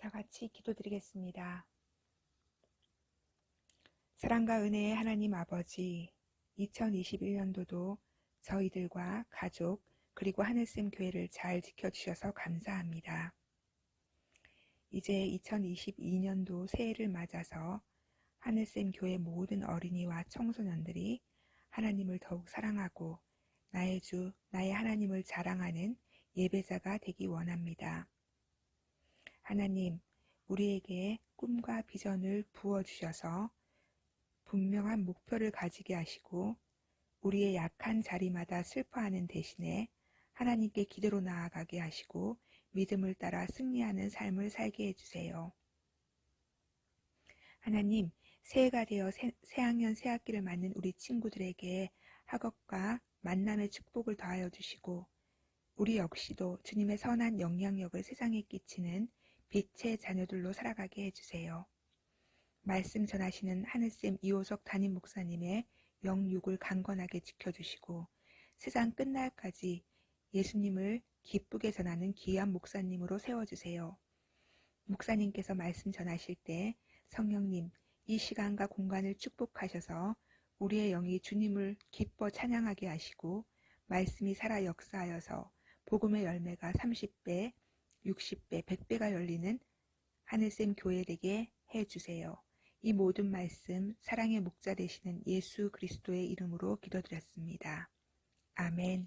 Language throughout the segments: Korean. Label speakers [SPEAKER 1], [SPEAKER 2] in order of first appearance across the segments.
[SPEAKER 1] 다 같이 기도드리겠습니다. 사랑과 은혜의 하나님 아버지, 2021년도도 저희들과 가족 그리고 하늘샘 교회를 잘 지켜주셔서 감사합니다. 이제 2022년도 새해를 맞아서 하늘샘 교회 모든 어린이와 청소년들이 하나님을 더욱 사랑하고 나의 주, 나의 하나님을 자랑하는 예배자가 되기 원합니다. 하나님, 우리에게 꿈과 비전을 부어주셔서 분명한 목표를 가지게 하시고 우리의 약한 자리마다 슬퍼하는 대신에 하나님께 기도로 나아가게 하시고 믿음을 따라 승리하는 삶을 살게 해주세요. 하나님, 새해가 되어 새학년 새학기를 맞는 우리 친구들에게 학업과 만남의 축복을 더하여 주시고 우리 역시도 주님의 선한 영향력을 세상에 끼치는 빛의 자녀들로 살아가게 해주세요. 말씀 전하시는 하늘샘 이호석 담임 목사님의 영육을 강건하게 지켜주시고 세상 끝날까지 예수님을 기쁘게 전하는 귀한 목사님으로 세워주세요. 목사님께서 말씀 전하실 때 성령님, 이 시간과 공간을 축복하셔서 우리의 영이 주님을 기뻐 찬양하게 하시고 말씀이 살아 역사하여서 복음의 열매가 30배, 60배, 100배가 열리는 하늘샘 교회 되게 해주세요. 이 모든 말씀 사랑의 목자 되시는 예수 그리스도의 이름으로 기도드렸습니다. 아멘.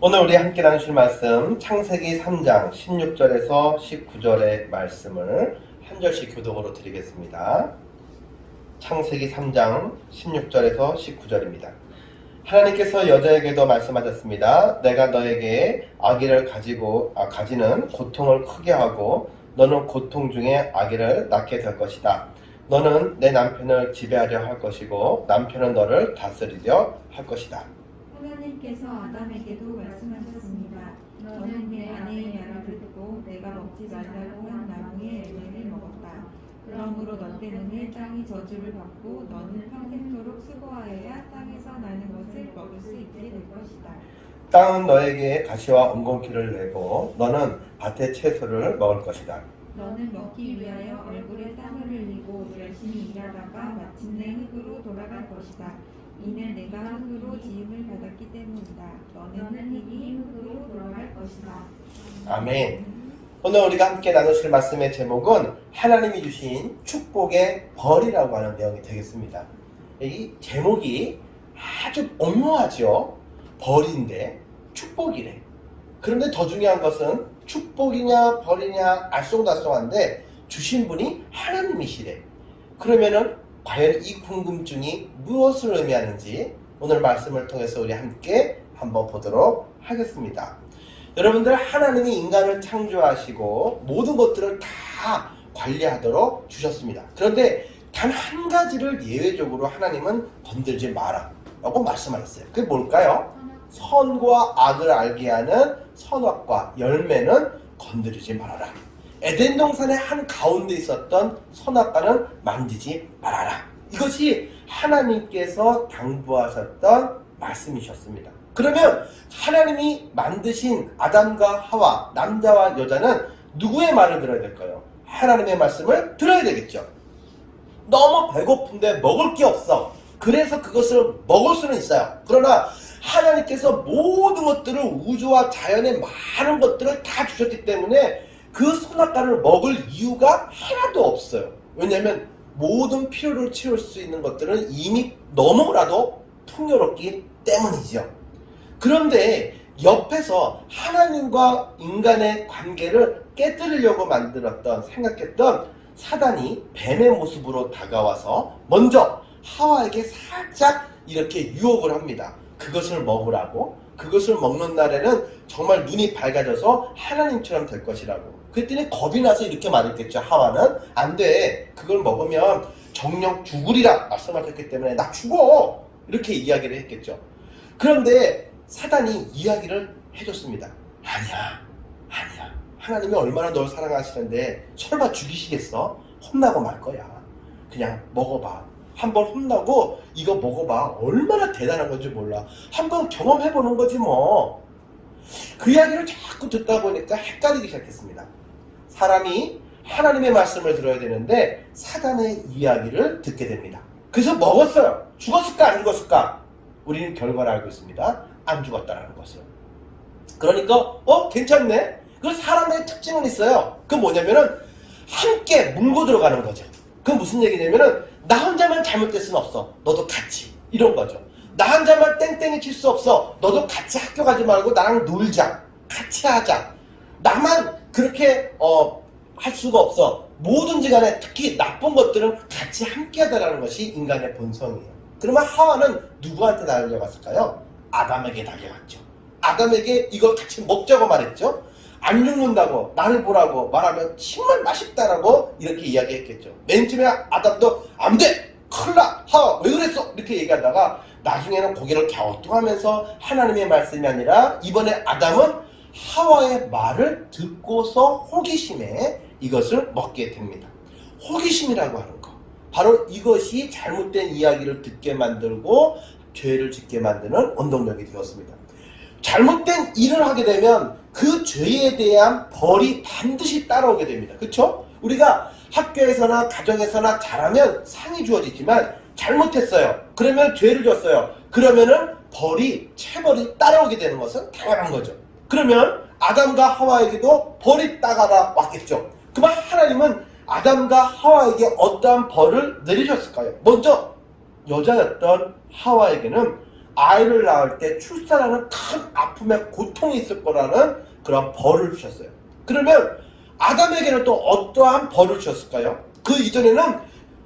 [SPEAKER 2] 오늘 우리 함께 나누실 말씀 창세기 3장 16절에서 19절의 말씀을 한 절씩 교독으로 드리겠습니다. 창세기 3장 16절에서 19절입니다. 하나님께서 여자에게도 말씀하셨습니다. 내가 너에게 아기를 가지는 고통을 크게 하고 너는 고통 중에 아기를 낳게 될 것이다. 너는 내 남편을 지배하려 할 것이고 남편은 너를 다스리려 할 것이다.
[SPEAKER 3] 하나님께서 아담에게도 말씀하셨습니다. 너는 내 아내의 말을 듣고 내가 먹지 말라고 한 나무의 열매를 먹었다. 그러므로 너 때문에 땅이 저주를 받고 너는 평생토록 수고하여야 땅에서 나는 것을 먹을 수 있게 될 것이다.
[SPEAKER 2] 땅은 너에게 가시와 엉겅퀴를 내고 너는 밭의 채소를 먹을 것이다.
[SPEAKER 3] 너는 먹기 위하여 얼굴에 땀을 흘리고 열심히 일하다가 마침내 흙으로 돌아갈 것이다. 이는 내가 흙으로 지음을 받았기 때문이다. 너는 흙이니 흙으로 돌아갈 것이다.
[SPEAKER 2] 아멘. 오늘 우리가 함께 나누실 말씀의 제목은 하나님이 주신 축복의 벌이라고 하는 내용이 되겠습니다. 이 제목이 아주 오묘하죠. 벌인데 축복이래. 그런데 더 중요한 것은 축복이냐 벌이냐 알쏭달쏭한데 주신 분이 하나님이시래. 그러면은 과연 이 궁금증이 무엇을 의미하는지 오늘 말씀을 통해서 우리 함께 한번 보도록 하겠습니다. 여러분들, 하나님이 인간을 창조하시고 모든 것들을 다 관리하도록 주셨습니다. 그런데 단 한 가지를 예외적으로 하나님은 건들지 마라 라고 말씀하셨어요. 그게 뭘까요? 선과 악을 알게 하는 선악과 열매는 건드리지 말아라. 에덴 동산의 한 가운데 있었던 선악과는 만지지 말아라. 이것이 하나님께서 당부하셨던 말씀이셨습니다. 그러면 하나님이 만드신 아담과 하와, 남자와 여자는 누구의 말을 들어야 될까요? 하나님의 말씀을 들어야 되겠죠. 너무 배고픈데 먹을 게 없어. 그래서 그것을 먹을 수는 있어요. 그러나 하나님께서 모든 것들을, 우주와 자연의 많은 것들을 다 주셨기 때문에 그 선악과를 먹을 이유가 하나도 없어요. 왜냐하면 모든 필요를 채울 수 있는 것들은 이미 너무나도 풍요롭기 때문이죠. 그런데 옆에서 하나님과 인간의 관계를 깨뜨리려고 생각했던 사단이 뱀의 모습으로 다가와서 먼저 하와에게 살짝 이렇게 유혹을 합니다. 그것을 먹으라고. 그것을 먹는 날에는 정말 눈이 밝아져서 하나님처럼 될 것이라고. 그랬더니 겁이 나서 이렇게 말했겠죠. 하와는 안 돼. 그걸 먹으면 정녕 죽으리라 말씀하셨기 때문에 나 죽어. 이렇게 이야기를 했겠죠. 그런데 사단이 이야기를 해줬습니다. 아니야. 하나님이 얼마나 널 사랑하시는데 설마 죽이시겠어? 혼나고 말 거야. 그냥 먹어봐. 한번 혼나고 이거 먹어봐. 얼마나 대단한 건지 몰라. 한번 경험해보는 거지 뭐. 그 이야기를 자꾸 듣다 보니까 헷갈리기 시작했습니다. 사람이 하나님의 말씀을 들어야 되는데 사단의 이야기를 듣게 됩니다. 그래서 먹었어요. 죽었을까 안 죽었을까? 우리는 결과를 알고 있습니다. 안 죽었다라는 것을. 그러니까 괜찮네. 그 사람의 특징은 있어요. 그 뭐냐면은 함께 물고 들어가는 거죠. 그 무슨 얘기냐면은 나 혼자만 잘못될 수는 없어. 너도 같이. 이런 거죠. 나 혼자만 땡땡이 칠 수 없어. 너도 같이 학교 가지 말고 나랑 놀자. 같이 하자. 나만 그렇게 할 수가 없어. 뭐든지 간에 특히 나쁜 것들은 같이 함께 하다라는 것이 인간의 본성이에요. 그러면 하와는 누구한테 달려갔을까요? 아담에게 달려갔죠. 아담에게 이걸 같이 먹자고 말했죠. 안 죽는다고 나를 보라고 말하면 정말 맛있다라고 이렇게 이야기했겠죠. 맨 처음에 아담도 안 돼! 큰일 나! 하와 왜 그랬어? 이렇게 얘기하다가 나중에는 고개를 갸우뚱하면서 하나님의 말씀이 아니라 이번에 아담은 하와의 말을 듣고서 호기심에 이것을 먹게 됩니다. 호기심이라고 하는 거. 바로 이것이 잘못된 이야기를 듣게 만들고 죄를 짓게 만드는 원동력이 되었습니다. 잘못된 일을 하게 되면 그 죄에 대한 벌이 반드시 따라오게 됩니다. 그렇죠? 우리가 학교에서나 가정에서나 잘하면 상이 주어지지만 잘못했어요. 그러면 죄를 졌어요. 그러면은 벌이 체벌이 따라오게 되는 것은 당연한 거죠. 그러면 아담과 하와에게도 벌이 따라와 왔겠죠. 그러면 하나님은 아담과 하와에게 어떠한 벌을 내리셨을까요? 먼저 여자였던 하와에게는 아이를 낳을 때 출산하는 큰 아픔의 고통이 있을 거라는 그런 벌을 주셨어요. 그러면 아담에게는 또 어떠한 벌을 주셨을까요? 그 이전에는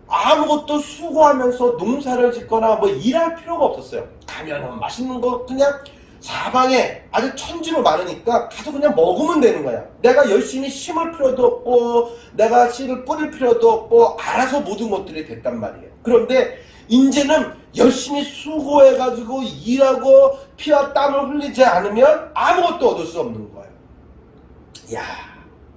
[SPEAKER 2] 아무것도 수고하면서 농사를 짓거나 뭐 일할 필요가 없었어요. 가면은 맛있는 거 그냥 사방에 아주 천지로 많으니까 가서 그냥 먹으면 되는 거야. 내가 열심히 심을 필요도 없고 내가 씨를 뿌릴 필요도 없고 알아서 모든 것들이 됐단 말이에요. 그런데 이제는 열심히 수고해가지고 일하고 피와 땀을 흘리지 않으면 아무것도 얻을 수 없는 거예요. 이야,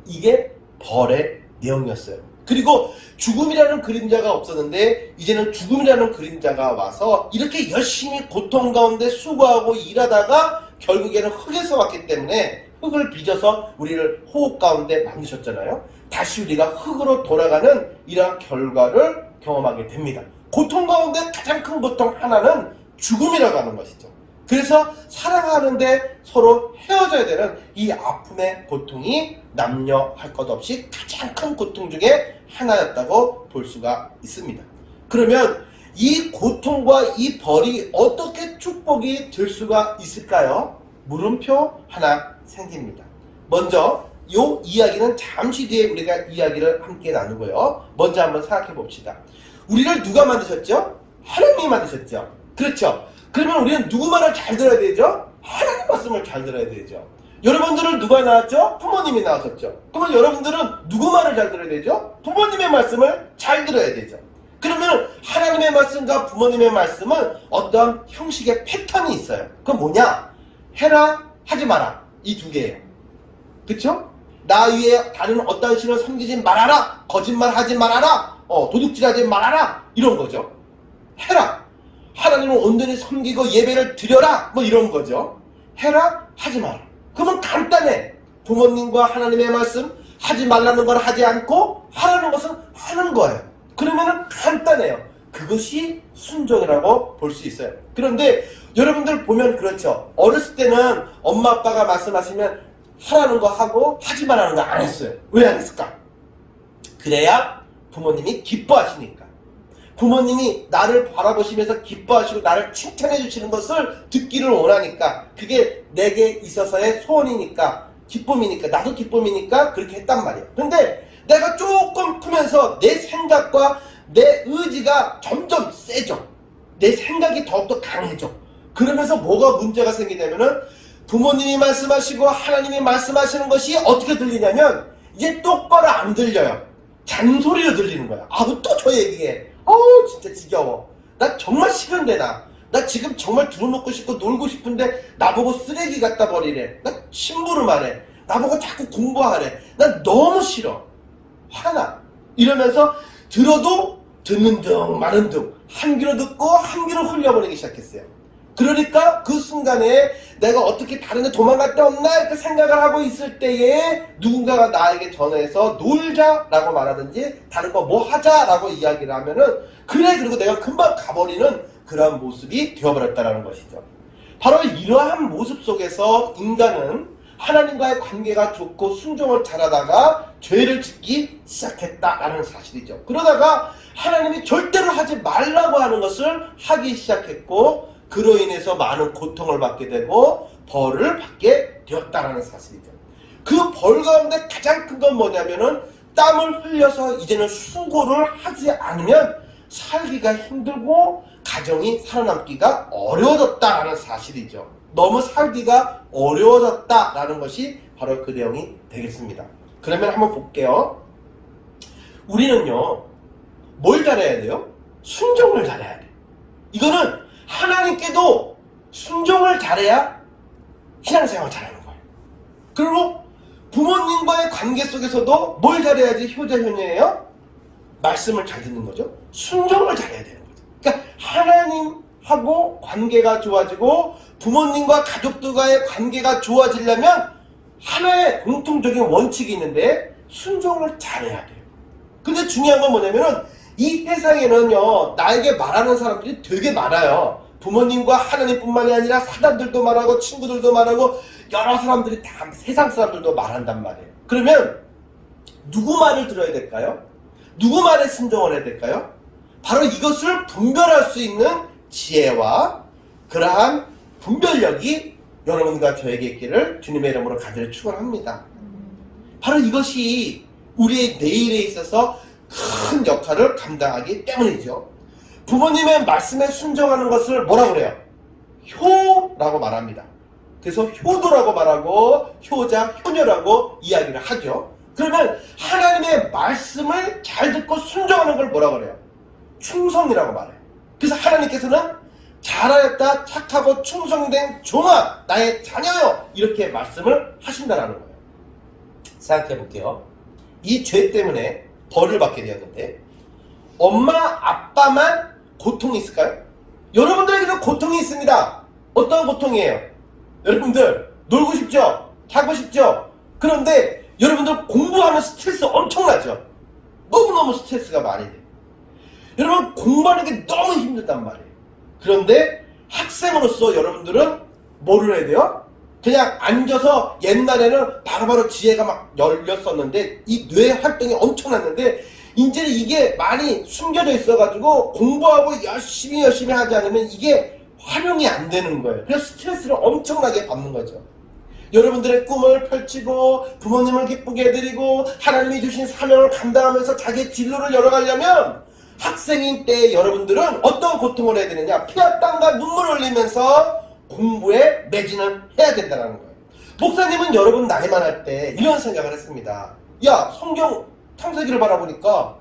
[SPEAKER 2] 이게 벌의 내용이었어요. 그리고 죽음이라는 그림자가 없었는데 이제는 죽음이라는 그림자가 와서 이렇게 열심히 고통 가운데 수고하고 일하다가 결국에는 흙에서 왔기 때문에 흙을 빚어서 우리를 호흡 가운데 만드셨잖아요. 다시 우리가 흙으로 돌아가는 이러한 결과를 경험하게 됩니다. 고통 가운데 가장 큰 고통 하나는 죽음이라고 하는 것이죠. 그래서 사랑하는데 서로 헤어져야 되는 이 아픔의 고통이 남녀 할 것 없이 가장 큰 고통 중에 하나였다고 볼 수가 있습니다. 그러면 이 고통과 이 벌이 어떻게 축복이 될 수가 있을까요? 물음표 하나 생깁니다. 먼저 이 이야기는 잠시 뒤에 우리가 이야기를 함께 나누고요. 먼저 한번 생각해 봅시다. 우리를 누가 만드셨죠? 하나님이 만드셨죠. 그렇죠. 그러면 우리는 누구 말을 잘 들어야 되죠? 하나님 말씀을 잘 들어야 되죠. 여러분들은 누가 나왔죠? 부모님이 나왔었죠. 그러면 여러분들은 누구 말을 잘 들어야 되죠? 부모님의 말씀을 잘 들어야 되죠. 그러면 하나님의 말씀과 부모님의 말씀은 어떤 형식의 패턴이 있어요. 그건 뭐냐? 해라, 하지 마라. 이 두 개예요. 그쵸? 나 위에 다른 어떤 신을 섬기지 말아라. 거짓말하지 말아라. 도둑질하지 말아라. 이런 거죠. 해라. 하나님을 온전히 섬기고 예배를 드려라. 뭐 이런 거죠. 해라, 하지 마라. 그러면 간단해. 부모님과 하나님의 말씀 하지 말라는 걸 하지 않고 하라는 것은 하는 거예요. 그러면은 간단해요. 그것이 순종이라고 볼 수 있어요. 그런데 여러분들 보면 그렇죠. 어렸을 때는 엄마 아빠가 말씀하시면 하라는 거 하고 하지 말라는 거 안 했어요. 왜 안 했을까? 그래야 부모님이 기뻐하시니까. 부모님이 나를 바라보시면서 기뻐하시고 나를 칭찬해 주시는 것을 듣기를 원하니까. 그게 내게 있어서의 소원이니까, 기쁨이니까, 나도 기쁨이니까 그렇게 했단 말이에요. 근데 내가 조금 크면서 내 생각과 내 의지가 점점 세져. 내 생각이 더욱더 강해져. 그러면서 뭐가 문제가 생기냐면은 부모님이 말씀하시고 하나님이 말씀하시는 것이 어떻게 들리냐면 이제 똑바로 안 들려요. 잔소리로 들리는 거야. 아우 또 저 얘기해. 어우 진짜 지겨워. 나 정말 싫은데 나 지금 정말 들어놓고 싶고 놀고 싶은데 나보고 쓰레기 갖다 버리래. 나 심부름하래. 나보고 자꾸 공부하래. 난 너무 싫어. 화나. 이러면서 들어도 듣는 등 마는 등 한 귀로 듣고 한 귀로 흘려버리기 시작했어요. 그러니까 그 순간에 내가 어떻게 다른 데 도망갈 데 없나 이렇게 생각을 하고 있을 때에 누군가가 나에게 전화해서 놀자라고 말하든지 다른 거 뭐 하자라고 이야기를 하면은 그래, 그리고 내가 금방 가버리는 그러한 모습이 되어버렸다는 것이죠. 바로 이러한 모습 속에서 인간은 하나님과의 관계가 좋고 순종을 잘하다가 죄를 짓기 시작했다라는 사실이죠. 그러다가 하나님이 절대로 하지 말라고 하는 것을 하기 시작했고 그로 인해서 많은 고통을 받게 되고 벌을 받게 되었다라는 사실이죠. 그 벌 가운데 가장 큰 건 뭐냐면은 땀을 흘려서 이제는 수고를 하지 않으면 살기가 힘들고 가정이 살아남기가 어려워졌다라는 사실이죠. 너무 살기가 어려워졌다라는 것이 바로 그 내용이 되겠습니다. 그러면 한번 볼게요. 우리는요, 뭘 잘해야 돼요? 순종을 잘해야 돼요. 이거는 하나님께도 순종을 잘해야 신앙생활 잘하는 거예요. 그리고 부모님과의 관계 속에서도 뭘 잘해야지 효자 효녀예요? 말씀을 잘 듣는 거죠. 순종을 잘해야 되는 거죠. 그러니까 하나님하고 관계가 좋아지고 부모님과 가족들과의 관계가 좋아지려면 하나의 공통적인 원칙이 있는데 순종을 잘해야 돼요. 근데 중요한 건 뭐냐면은 이 세상에는요, 나에게 말하는 사람들이 되게 많아요. 부모님과 하나님뿐만이 아니라 사람들도 말하고 친구들도 말하고 여러 사람들이 다 세상 사람들도 말한단 말이에요. 그러면 누구 말을 들어야 될까요? 누구 말에 순종을 해야 될까요? 바로 이것을 분별할 수 있는 지혜와 그러한 분별력이 여러분과 저에게 있기를 주님의 이름으로 간절히 축원합니다. 바로 이것이 우리의 내일에 있어서 큰 역할을 감당하기 때문이죠. 부모님의 말씀에 순종하는 것을 뭐라고 그래요? 효라고 말합니다. 그래서 효도라고 말하고 효자, 효녀라고 이야기를 하죠. 그러면 하나님의 말씀을 잘 듣고 순종하는 걸 뭐라고 그래요? 충성이라고 말해요. 그래서 하나님께서는 잘하였다, 착하고 충성된 종아, 나의 자녀요, 이렇게 말씀을 하신다는 거예요. 생각해 볼게요. 이 죄 때문에 벌을 받게 되었는데 엄마, 아빠만 고통이 있을까요? 여러분들에게도 고통이 있습니다. 어떤 고통이에요? 여러분들 놀고 싶죠? 자고 싶죠? 그런데 여러분들 공부하면 스트레스 엄청나죠? 너무너무 스트레스가 많이 돼요. 여러분 공부하는 게 너무 힘들단 말이에요. 그런데 학생으로서 여러분들은 뭐를 해야 돼요? 그냥 앉아서 옛날에는 바로바로 지혜가 막 열렸었는데 이 뇌 활동이 엄청났는데 이제는 이게 많이 숨겨져 있어가지고 공부하고 열심히 하지 않으면 이게 활용이 안 되는 거예요. 그래서 스트레스를 엄청나게 받는 거죠. 여러분들의 꿈을 펼치고 부모님을 기쁘게 해드리고 하나님이 주신 사명을 감당하면서 자기의 진로를 열어가려면 학생인 때 여러분들은 어떤 고통을 해야 되느냐? 피와 땀과 눈물을 흘리면서 공부에 매진을 해야 된다는 거예요. 목사님은 여러분 나이만 할 때 이런 생각을 했습니다. 야, 성경 창세기를 바라보니까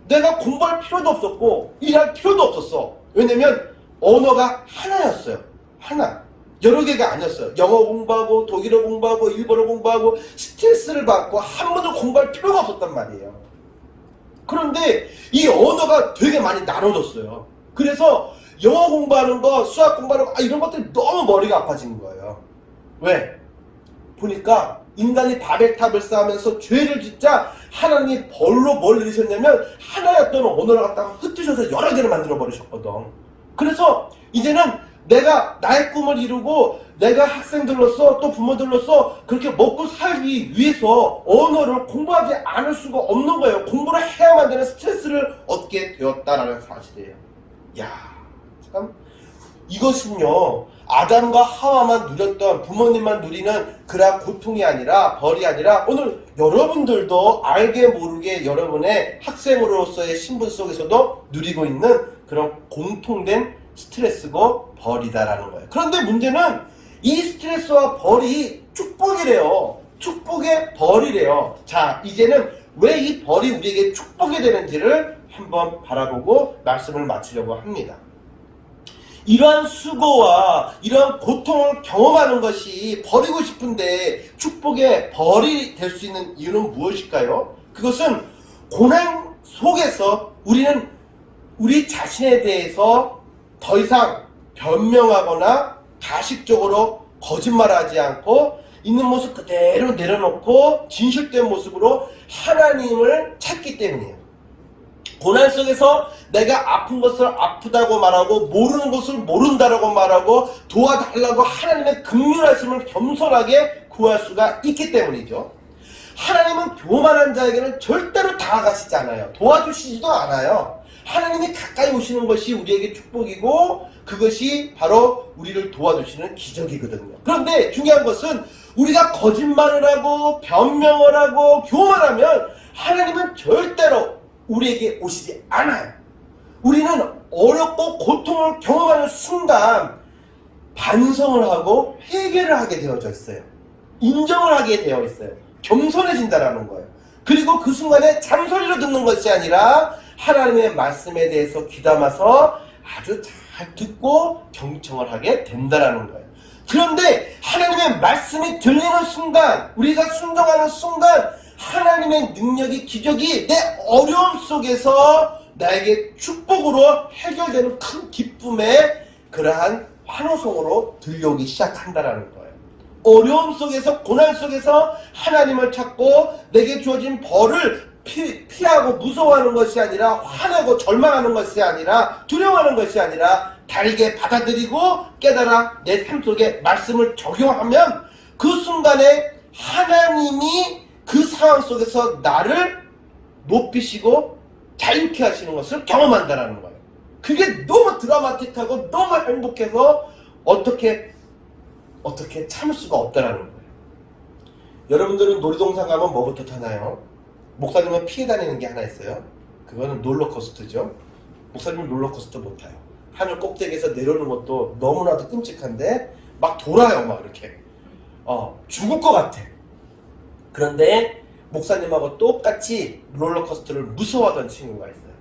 [SPEAKER 2] 내가 공부할 필요도 없었고 일할 필요도 없었어. 왜냐면 언어가 하나였어요. 하나. 여러 개가 아니었어요. 영어 공부하고 독일어 공부하고 일본어 공부하고 스트레스를 받고 한 번도 공부할 필요가 없었단 말이에요. 그런데 이 언어가 되게 많이 나눠졌어요. 그래서 영어 공부하는 거, 수학 공부하는 거, 이런 것들이 너무 머리가 아파진 거예요. 왜? 보니까 인간이 바벨탑을 쌓으면서 죄를 짓자 하나님이 벌로 뭘 내리셨냐면 하나였던 언어를 갖다가 흩으셔서 여러 개를 만들어 버리셨거든. 그래서 이제는 내가 나의 꿈을 이루고 내가 학생들로서 또 부모들로서 그렇게 먹고 살기 위해서 언어를 공부하지 않을 수가 없는 거예요. 공부를 해야만 되는 스트레스를 얻게 되었다라는 사실이에요. 야, 참 이것은요 아담과 하와만 누렸던 부모님만 누리는 그런 고통이 아니라 벌이 아니라 오늘 여러분들도 알게 모르게 여러분의 학생으로서의 신분 속에서도 누리고 있는 그런 공통된 스트레스고 벌이다라는 거예요. 그런데 문제는 이 스트레스와 벌이 축복이래요. 축복의 벌이래요. 자, 이제는 왜 이 벌이 우리에게 축복이 되는지를 한번 바라보고 말씀을 마치려고 합니다. 이러한 수고와 이러한 고통을 경험하는 것이 버리고 싶은데 축복의 벌이 될 수 있는 이유는 무엇일까요? 그것은 고난 속에서 우리는 우리 자신에 대해서 더 이상 변명하거나 가식적으로 거짓말하지 않고 있는 모습 그대로 내려놓고 진실된 모습으로 하나님을 찾기 때문이에요. 고난 속에서 내가 아픈 것을 아프다고 말하고 모르는 것을 모른다라고 말하고 도와달라고 하나님의 긍휼하심을 겸손하게 구할 수가 있기 때문이죠. 하나님은 교만한 자에게는 절대로 다가가시지 않아요. 도와주시지도 않아요. 하나님이 가까이 오시는 것이 우리에게 축복이고 그것이 바로 우리를 도와주시는 기적이거든요. 그런데 중요한 것은 우리가 거짓말을 하고 변명을 하고 교만하면 하나님은 절대로 우리에게 오시지 않아요. 우리는 어렵고 고통을 경험하는 순간 반성을 하고 회개를 하게 되어져 있어요. 인정을 하게 되어 있어요. 겸손해진다라는 거예요. 그리고 그 순간에 잔소리로 듣는 것이 아니라 하나님의 말씀에 대해서 귀담아서 아주 잘 듣고 경청을 하게 된다라는 거예요. 그런데 하나님의 말씀이 들리는 순간, 우리가 순종하는 순간 하나님의 능력이, 기적이 내 어려움 속에서 나에게 축복으로 해결되는 큰 기쁨의 그러한 환호성으로 들려오기 시작한다라는 거예요. 어려움 속에서, 고난 속에서 하나님을 찾고 내게 주어진 벌을 피하고 무서워하는 것이 아니라, 화내고 절망하는 것이 아니라, 두려워하는 것이 아니라 달게 받아들이고 깨달아 내 삶 속에 말씀을 적용하면 그 순간에 하나님이 그 상황 속에서 나를 높이시고 자유케 하시는 것을 경험한다는 거예요. 그게 너무 드라마틱하고 너무 행복해서 어떻게 참을 수가 없다라는 거예요. 여러분들은 놀이동산 가면 뭐부터 타나요? 목사님은 피해 다니는 게 하나 있어요. 그거는 롤러코스터죠. 목사님은 롤러코스터 못 타요. 하늘 꼭대기에서 내려오는 것도 너무나도 끔찍한데 막 돌아요, 막 이렇게. 죽을 것 같아. 그런데 목사님하고 똑같이 롤러코스터를 무서워하던 친구가 있어요.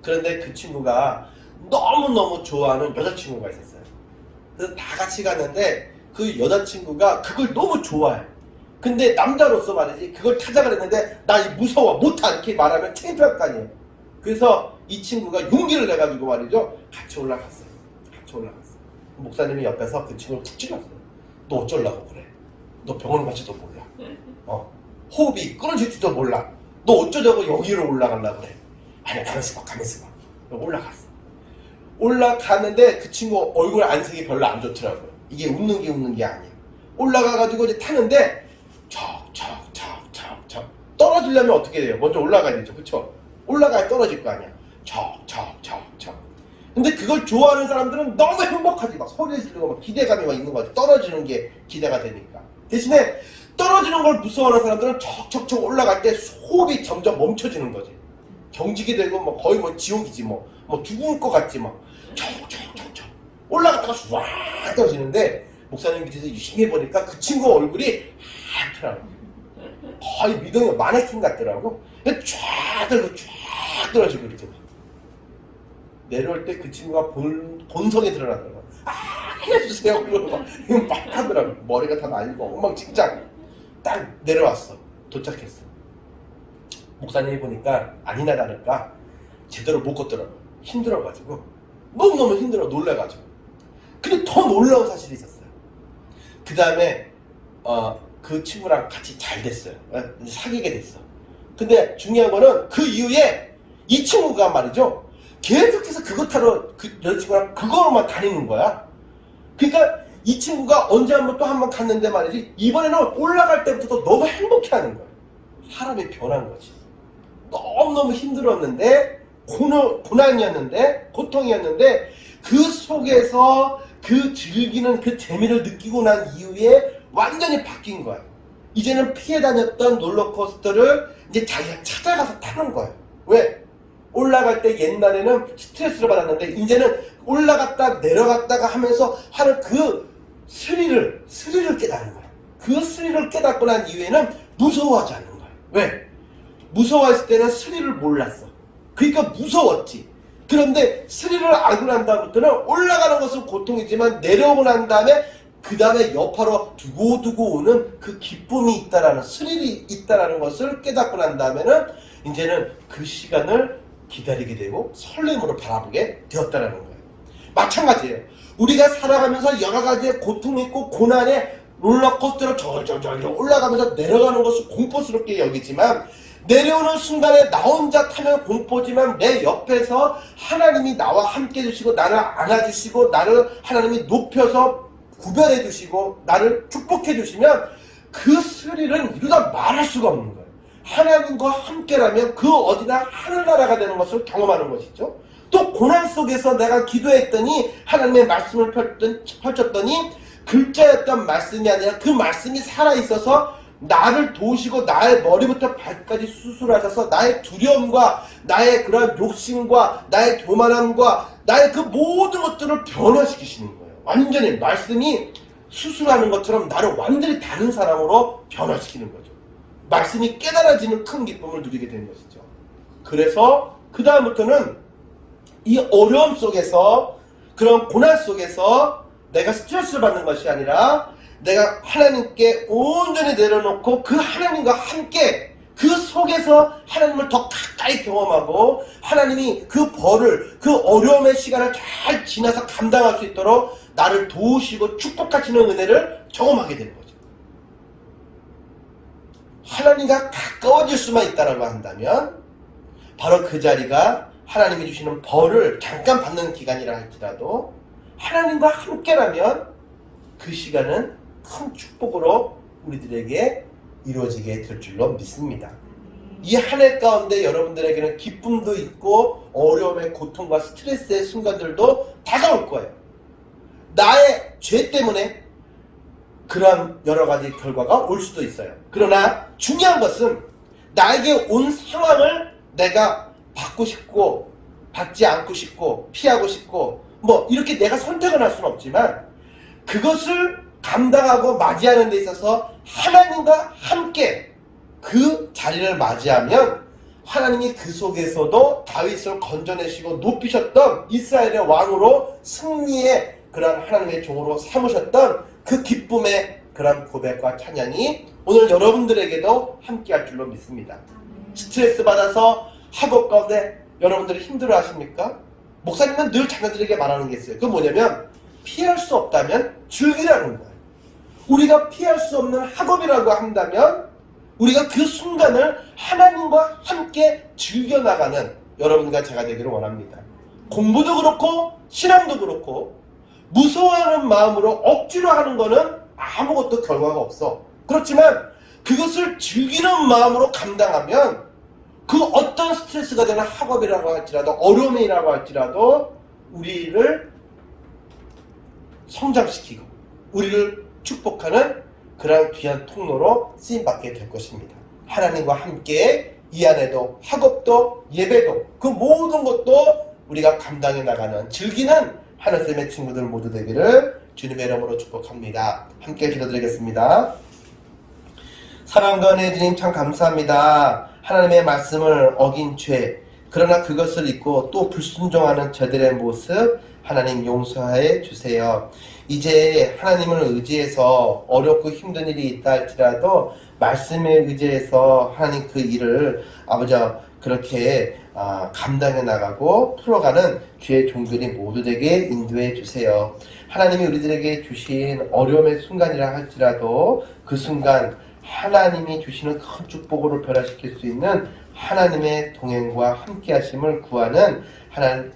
[SPEAKER 2] 그런데 그 친구가 너무너무 좋아하는 여자친구가 있었어요. 그래서 다 같이 갔는데 그 여자친구가 그걸 너무 좋아해. 근데 남자로서 말이지 그걸 타자 그랬는데 나 무서워 못타 이렇게 말하면 창피할 거 아니에요. 그래서 이 친구가 용기를 내가지고 말이죠 같이 올라갔어요. 목사님이 옆에서 그 친구를 툭 찔렀어요. 너 어쩌려고 그래? 너 병원 갈지도 몰라. 호흡이 끊어질지도 몰라. 너 어쩌자고 여기로 올라가려고 그래? 아니 가만있어 봐. 올라갔는데 그 친구 얼굴 안색이 별로 안 좋더라고요. 이게 웃는 게 아니에요. 올라가가지고 이제 타는데 척 떨어지려면 어떻게 돼요? 먼저 올라가야 되죠, 그쵸? 올라가야 떨어질 거 아니야. 척. 근데 그걸 좋아하는 사람들은 너무 행복하지. 막 소리 지르고 막 기대감이 막 있는 거지. 떨어지는 게 기대가 되니까. 대신에 떨어지는 걸 무서워하는 사람들은 척 올라갈 때 호흡이 점점 멈춰지는 거지. 경직이 되고 뭐 거의 뭐 지옥이지 뭐 죽을 것 같지 막. 척 올라갔다가 쫙 떨어지는데 목사님 밑에서 유심히 해보니까 그 친구 얼굴이 하얗더라고. 거의 미동이 마네킹 같더라고. 쫙 떨어지고 이렇게 내려올 때 그 친구가 본성이 드러나더라고. 알려주세요. 그러고 막 하더라고. 머리가 다 날리고 엉망진창. 딱 내려왔어. 도착했어. 목사님이 보니까 아니나 다를까 제대로 못 걷더라고. 힘들어가지고 너무너무 힘들어 놀래가지고. 근데 더 놀라운 사실이 있었어요. 그 다음에 그 친구랑 같이 잘 됐어요. 사귀게 됐어. 근데 중요한 거는 그 이후에 이 친구가 말이죠 계속해서 그거 타러 그 여자친구랑 그거로만 다니는 거야. 그러니까 이 친구가 언제 또 한 번 갔는데 말이지 이번에는 올라갈 때부터 너무 행복해하는 거야. 사람이 변한 거지. 너무너무 힘들었는데 고난이었는데 고통이었는데 그 속에서 그 즐기는 그 재미를 느끼고 난 이후에 완전히 바뀐 거야. 이제는 피해 다녔던 롤러코스터를 이제 자기가 찾아가서 타는 거야. 왜? 올라갈 때 옛날에는 스트레스를 받았는데 이제는 올라갔다 내려갔다가 하면서 하는 그 스릴을 깨달은 거야. 그 스릴을 깨닫고 난 이후에는 무서워하지 않는 거야. 왜? 무서워했을 때는 스릴을 몰랐어. 그러니까 무서웠지. 그런데 스릴을 알고 난 다음부터는 올라가는 것은 고통이지만 내려오고 난 다음에 그 다음에 여파로 두고두고 오는 그 기쁨이 있다라는, 스릴이 있다라는 것을 깨닫고 난 다음에는 이제는 그 시간을 기다리게 되고 설렘으로 바라보게 되었다는 거예요. 마찬가지예요. 우리가 살아가면서 여러 가지의 고통이 있고 고난에 롤러코스터로 저저저 올라가면서 내려가는 것을 공포스럽게 여기지만 내려오는 순간에 나 혼자 타면 공포지만 내 옆에서 하나님이 나와 함께 해주시고 나를 안아주시고 나를 하나님이 높여서 구별해 주시고 나를 축복해 주시면 그 스릴은 이루다 말할 수가 없는 거예요. 하나님과 함께라면 그 어디나 하늘나라가 되는 것을 경험하는 것이죠. 또 고난 속에서 내가 기도했더니 하나님의 말씀을 펼쳤더니 글자였던 말씀이 아니라 그 말씀이 살아있어서 나를 도우시고 나의 머리부터 발까지 수술하셔서 나의 두려움과 나의 그런 욕심과 나의 교만함과 나의 그 모든 것들을 변화시키시는 거예요. 완전히 말씀이 수술하는 것처럼 나를 완전히 다른 사람으로 변화시키는 거죠. 말씀이 깨달아지는 큰 기쁨을 누리게 되는 것이죠. 그래서 그 다음부터는 이 어려움 속에서 그런 고난 속에서 내가 스트레스를 받는 것이 아니라 내가 하나님께 온전히 내려놓고 그 하나님과 함께 그 속에서 하나님을 더 가까이 경험하고 하나님이 그 벌을 그 어려움의 시간을 잘 지나서 감당할 수 있도록 나를 도우시고 축복하시는 은혜를 경험하게 되는 거죠. 하나님과 가까워질 수만 있다라고 한다면 바로 그 자리가 하나님이 주시는 벌을 잠깐 받는 기간이라 할지라도 하나님과 함께라면 그 시간은 큰 축복으로 우리들에게 이루어지게 될 줄로 믿습니다. 이 한 해 가운데 여러분들에게는 기쁨도 있고 어려움의 고통과 스트레스의 순간들도 다가올 거예요. 나의 죄 때문에 그런 여러 가지 결과가 올 수도 있어요. 그러나 중요한 것은 나에게 온 상황을 내가 받고 싶고 받지 않고 싶고 피하고 싶고 뭐 이렇게 내가 선택을 할 수는 없지만 그것을 감당하고 맞이하는 데 있어서 하나님과 함께 그 자리를 맞이하면 하나님이 그 속에서도 다윗을 건져내시고 높이셨던 이스라엘의 왕으로 승리의 그런 하나님의 종으로 삼으셨던 그 기쁨의 그런 고백과 찬양이 오늘 여러분들에게도 함께 할 줄로 믿습니다. 스트레스 받아서 학업 가운데 여러분들이 힘들어 하십니까? 목사님은 늘 자녀들에게 말하는 게 있어요. 그건 뭐냐면 피할 수 없다면 즐기라는 거예요. 우리가 피할 수 없는 학업이라고 한다면 우리가 그 순간을 하나님과 함께 즐겨나가는 여러분과 제가 되기를 원합니다. 공부도 그렇고 신앙도 그렇고 무서워하는 마음으로 억지로 하는 거는 아무것도 결과가 없어. 그렇지만 그것을 즐기는 마음으로 감당하면 그 어떤 스트레스가 되는 학업이라고 할지라도 어려움이라고 할지라도 우리를 성장시키고 우리를 축복하는 그러한 귀한 통로로 쓰임받게 될 것입니다. 하나님과 함께 이 안에도 학업도 예배도 그 모든 것도 우리가 감당해 나가는 즐기는 하늘쌤의 친구들 모두 되기를 주님의 이름으로 축복합니다. 함께 기도드리겠습니다. 사랑과 은혜 주님 참 감사합니다. 하나님의 말씀을 어긴 죄 그러나 그것을 잊고 또 불순종하는 저들의 모습 하나님 용서해 주세요. 이제 하나님을 의지해서 어렵고 힘든 일이 있다 할지라도 말씀에 의지해서 하나님 그 일을 아버지 그렇게 감당해 나가고 풀어가는 주의 종들이 모두 되게 인도해 주세요. 하나님이 우리들에게 주신 어려움의 순간이라 할지라도 그 순간 하나님이 주시는 큰 축복으로 변화시킬 수 있는 하나님의 동행과 함께 하심을 구하는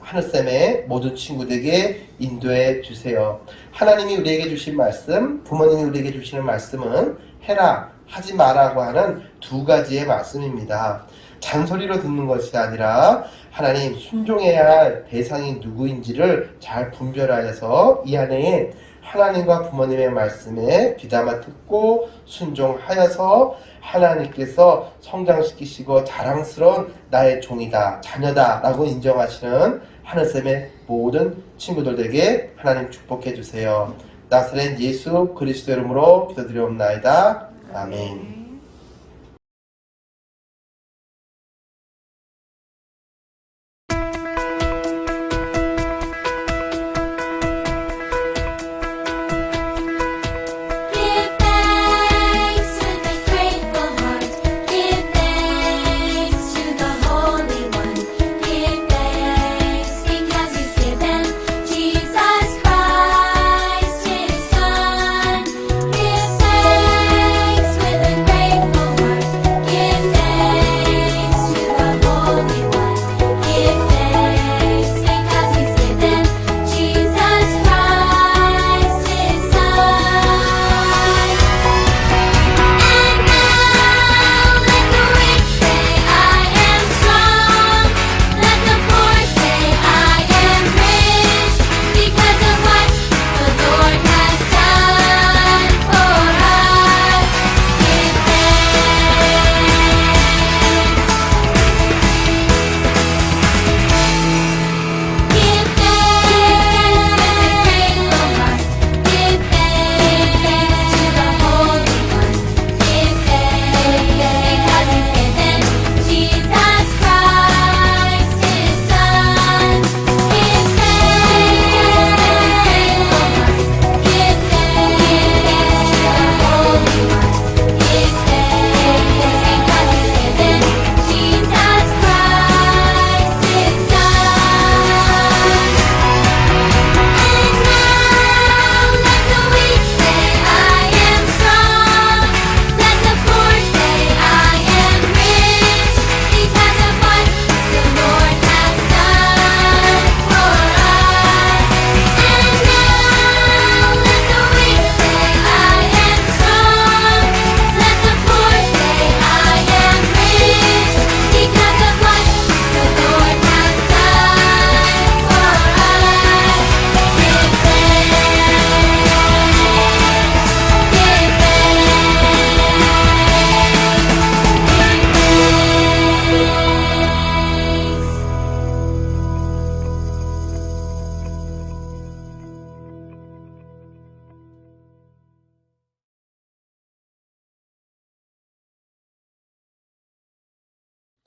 [SPEAKER 2] 하늘쌤의 모든 친구들에게 인도해 주세요. 하나님이 우리에게 주신 말씀, 부모님이 우리에게 주시는 말씀은 해라, 하지 마라고 하는 두 가지의 말씀입니다. 잔소리로 듣는 것이 아니라 하나님 순종해야 할 대상이 누구인지를 잘 분별하여서 이 안에 하나님과 부모님의 말씀에 귀담아 듣고 순종하여서 하나님께서 성장시키시고 자랑스러운 나의 종이다, 자녀다 라고 인정하시는 하늘쌤의 모든 친구들에게 하나님 축복해 주세요. 나사렛 예수 그리스도 이름으로 기도드리옵나이다. 아멘.
[SPEAKER 4] Give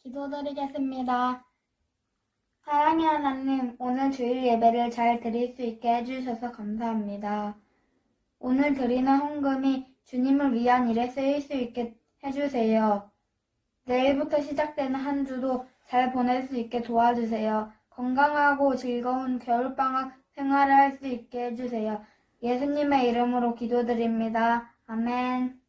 [SPEAKER 4] 기도드리겠습니다. 사랑의 하나님, 오늘 주일 예배를 잘 드릴 수 있게 해주셔서 감사합니다. 오늘 드리는 헌금이 주님을 위한 일에 쓰일 수 있게 해주세요. 내일부터 시작되는 한 주도 잘 보낼 수 있게 도와주세요. 건강하고 즐거운 겨울방학 생활을 할 수 있게 해주세요. 예수님의 이름으로 기도드립니다. 아멘.